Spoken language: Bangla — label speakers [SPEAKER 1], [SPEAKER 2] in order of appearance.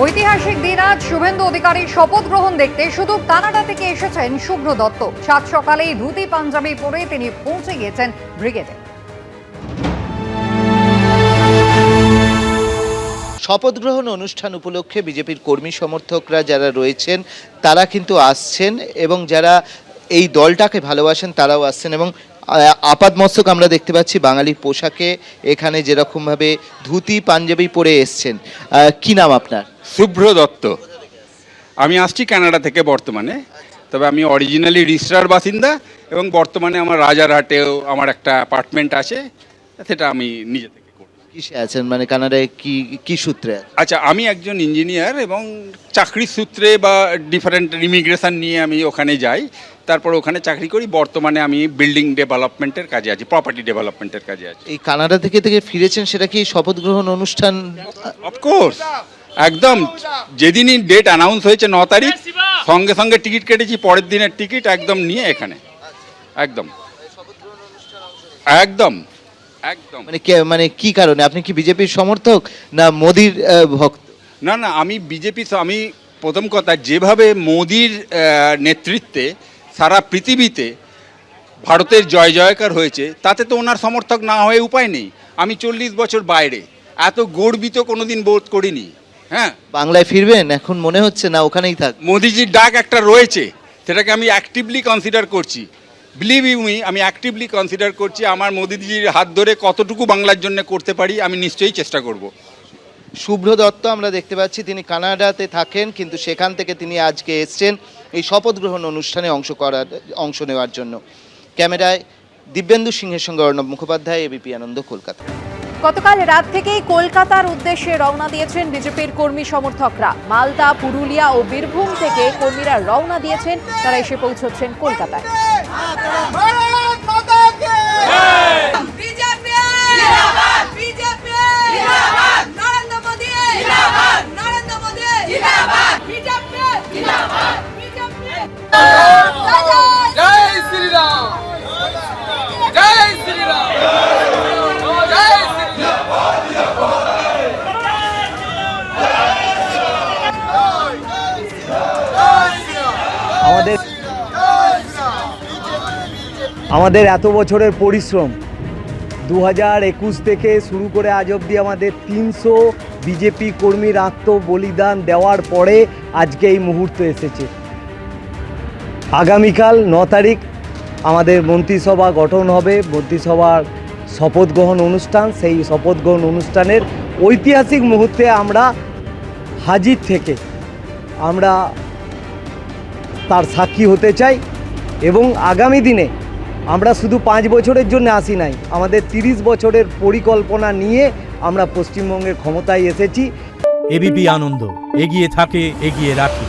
[SPEAKER 1] ঐতিহাসিক দিন আজ শুভেন্দু অধিকারীর শপথ গ্রহণ দেখতে শুধু কানাডা থেকে এসেছেন শুভ্র দত্ত। সাত সকালেই ধুতি পাঞ্জাবি পরে তিনি পৌঁছে গিয়েছেন ব্রিগেডে।
[SPEAKER 2] শপথ গ্রহণ অনুষ্ঠান উপলক্ষে বিজেপির কর্মী সমর্থকরা যারা রয়েছেন তারা কিন্তু আসছেন এবং যারা এই দলটাকে ভালোবাসেন তারাও আসছেন এবং আপাদমস্তক আমরা দেখতে পাচ্ছি বাঙালির পোশাকে এখানে যেরকমভাবে ধুতি পাঞ্জাবি পরে এসছেন। কি নাম আপনার?
[SPEAKER 3] শুভ্র দত্ত। আমি আসছি কানাডা থেকে বর্তমানে, তবে আমি অরিজিনালি রিসরার বাসিন্দা এবং বর্তমানে আমার রাজারহাটেও আমার একটা অ্যাপার্টমেন্ট আছে, সেটা আমি নিজে থেকে করি।
[SPEAKER 2] কিসে আছেন, মানে কানাডায় কি সূত্রে?
[SPEAKER 3] আচ্ছা, আমি একজন ইঞ্জিনিয়ার এবং চাকরির সূত্রে বা ডিফারেন্ট ইমিগ্রেশন নিয়ে আমি ওখানে যাই, তারপর ওখানে চাকরি করি। বর্তমানে আমি বিল্ডিং ডেভেলপমেন্টের কাজে আছি, প্রপার্টি ডেভেলপমেন্টের কাজে আছি।
[SPEAKER 2] এই কানাডা থেকে ফিরেছেন, সেটা কি শপথ গ্রহণ অনুষ্ঠান?
[SPEAKER 3] অফকোর্স, একদম যেদিনই ডেট অ্যানাউন্স হয়েছে 9 তারিখ, সঙ্গে সঙ্গে টিকিট কেটেছি, পরের দিনের টিকিট একদম নিয়ে এখানে। একদম একদম একদম।
[SPEAKER 2] মানে কি কারণে? আপনি কি বিজেপির সমর্থক না মোদির ভক্ত?
[SPEAKER 3] না, আমি আমি প্রথম কথা, যেভাবে মোদির নেতৃত্বে সারা পৃথিবীতে ভারতের জয় জয়কার হয়েছে, তাতে তো ওনার সমর্থক না হয়ে উপায় নেই। আমি 40 বছর বাইরে, এত গর্বিত কোনোদিন বোধ করিনি। হ্যাঁ,
[SPEAKER 2] বাংলায় ফিরবেন এখন মনে হচ্ছে, না ওখানেই থাক?
[SPEAKER 3] মোদিজির ডাক একটা রয়েছে, সেটাকে আমি অ্যাক্টিভলি কনসিডার করছি। বিলিভ ইউ মি, আমি অ্যাক্টিভলি কনসিডার করছি। আমার মোদিজির হাত ধরে কতটুকু বাংলার জন্য করতে পারি আমি নিশ্চয়ই চেষ্টা করব।
[SPEAKER 2] শুভ্র দত্ত আমরা দেখতে পাচ্ছি তিনি কানাডাতে থাকেন, কিন্তু সেখান থেকে তিনি আজকে এসছেন এই শপথ গ্রহণ অনুষ্ঠানে অংশ নেওয়ার জন্য। ক্যামেরায় দিব্যেন্দু সিংহের সঙ্গে অর্ণব মুখোপাধ্যায়, এবিপি আনন্দ, কলকাতা।
[SPEAKER 4] গতকাল রাত থেকেই কলকাতার উদ্দেশ্যে রওনা দিয়েছেন বিজেপির কর্মী সমর্থকরা। মালদা, পুরুলিয়া ও বীরভূম থেকে কর্মীরা রওনা দিয়েছেন, তারা এসে পৌঁছচ্ছেন কলকাতায়।
[SPEAKER 5] আমাদের এত বছরের পরিশ্রম, 2021 থেকে শুরু করে আজ অবধি আমাদের 300 বিজেপি কর্মীর আত্মবলিদান দেওয়ার পরে আজকে এই মুহূর্ত এসেছে। আগামীকাল 9 তারিখ আমাদের মন্ত্রিসভা গঠন হবে, মন্ত্রিসভার শপথ গ্রহণ অনুষ্ঠান। সেই শপথ গ্রহণ অনুষ্ঠানের ঐতিহাসিক মুহূর্তে আমরা হাজির থেকে আমরা তার সাক্ষী হতে চাই এবং আগামী দিনে আমরা শুধু 5 বছরের জন্য আসি নাই, আমাদের 30 বছরের পরিকল্পনা নিয়ে আমরা পশ্চিমবঙ্গের ক্ষমতায় এসেছি।
[SPEAKER 6] এবিপি আনন্দ, এগিয়ে থাকে, এগিয়ে রাখে।